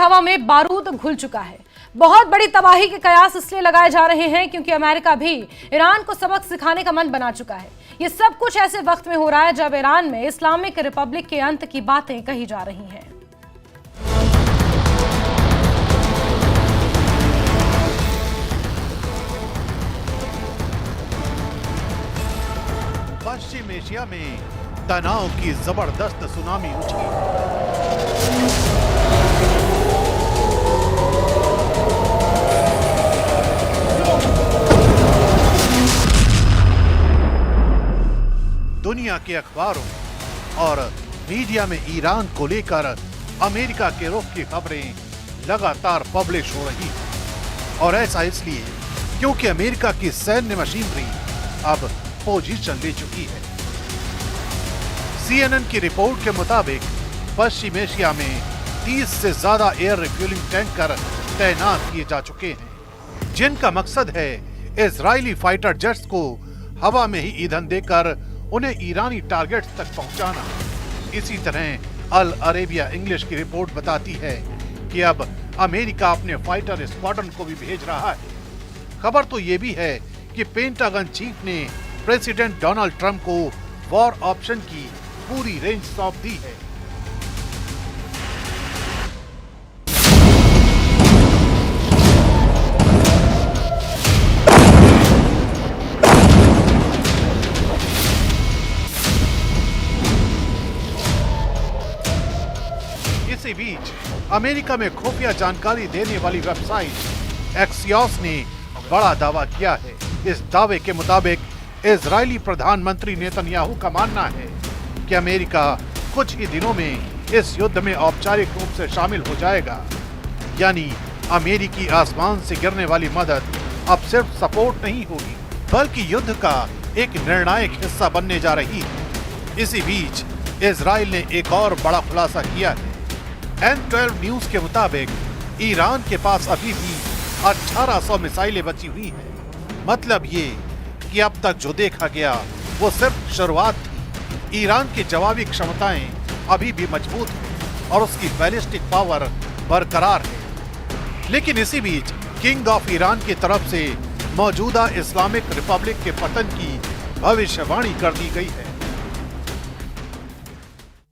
हवा में बारूद घुल चुका है। बहुत बड़ी तबाही के कयास इसलिए लगाए जा रहे हैं क्योंकि अमेरिका भी ईरान को सबक सिखाने का मन बना चुका है। ये सब कुछ ऐसे वक्त में हो रहा है जब ईरान में इस्लामिक रिपब्लिक के अंत की बातें कही जा रही हैं। पश्चिम एशिया में तनाव की जबरदस्त सुनामी उछली। दुनिया के अखबारों और मीडिया में ईरान को लेकर अमेरिका के रुख की खबरें लगातार पब्लिश हो रही हैं और ऐसा इसलिए क्योंकि अमेरिका की सैन्य मशीनरी अब पोजीशन ले चुकी है। CNN की रिपोर्ट के मुताबिक पश्चिम एशिया में 30 से ज्यादा एयर रिफ्यूलिंग टैंकर तैनात किए जा चुके हैं, जिनका मकसद है इजरायली फाइटर जेट्स को हवा में ही ईंधन देकर उन्हें ईरानी टारगेट्स तक पहुंचाना। इसी तरह अल अरेबिया इंग्लिश की रिपोर्ट बताती है कि अब अमेरिका अपने फाइटर स्क्वाड्रन को भी भेज रहा है। खबर तो ये भी है कि पेंटागन चीफ ने प्रेसिडेंट डोनाल्ड ट्रंप को वॉर ऑप्शन की पूरी रेंज सौंप दी है। इसी बीच अमेरिका में खुफिया जानकारी देने वाली वेबसाइट एक्सियोस ने बड़ा दावा किया है। इस दावे के मुताबिक इजरायली प्रधानमंत्री नेतन्याहू का मानना है कि अमेरिका कुछ ही दिनों में इस युद्ध में औपचारिक रूप से शामिल हो जाएगा। यानी अमेरिकी आसमान से गिरने वाली मदद अब सिर्फ सपोर्ट नहीं होगी बल्कि युद्ध का एक निर्णायक हिस्सा बनने जा रही है। इसी बीच इजराइल ने एक और बड़ा खुलासा किया है। N12 न्यूज के मुताबिक ईरान के पास अभी भी 1800 मिसाइलें बची हुई हैं। मतलब ये कि अब तक जो देखा गया वो सिर्फ शुरुआत थी। ईरान की जवाबी क्षमताएं अभी भी मजबूत हैं और उसकी बैलिस्टिक पावर बरकरार है। लेकिन इसी बीच किंग ऑफ ईरान की तरफ से मौजूदा इस्लामिक रिपब्लिक के पतन की भविष्यवाणी कर दी गई है।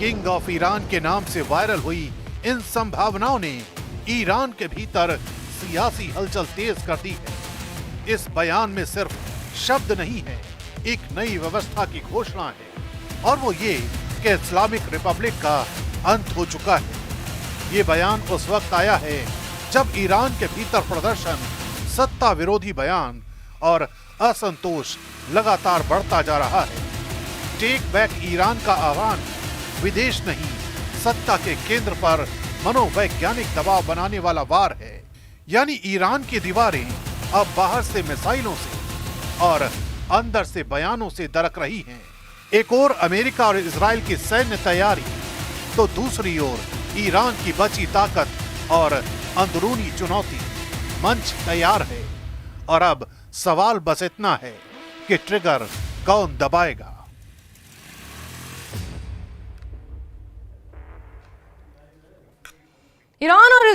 किंग ऑफ ईरान के नाम से वायरल हुई इन संभावनाओं ने ईरान के भीतर सियासी हलचल तेज कर दी है। इस बयान में सिर्फ शब्द नहीं है, एक नई व्यवस्था की घोषणा है और वो ये कि इस्लामिक रिपब्लिक का अंत हो चुका है। ये बयान उस वक्त आया है जब ईरान के भीतर प्रदर्शन, सत्ता विरोधी बयान और असंतोष लगातार बढ़ता जा रहा है। टेक बैक ईरान का आह्वान विदेश नहीं, सत्ता के केंद्र पर मनोवैज्ञानिक दबाव बनाने वाला वार है। यानी ईरान की दीवारें अब बाहर से मिसाइलों से और अंदर से बयानों से दरक रही हैं। एक ओर अमेरिका और इजराइल की सैन्य तैयारी, तो दूसरी ओर ईरान की बची ताकत और अंदरूनी चुनौती। मंच तैयार है और अब सवाल बस इतना है कि ट्रिगर कौन दबाएगा। ईरान और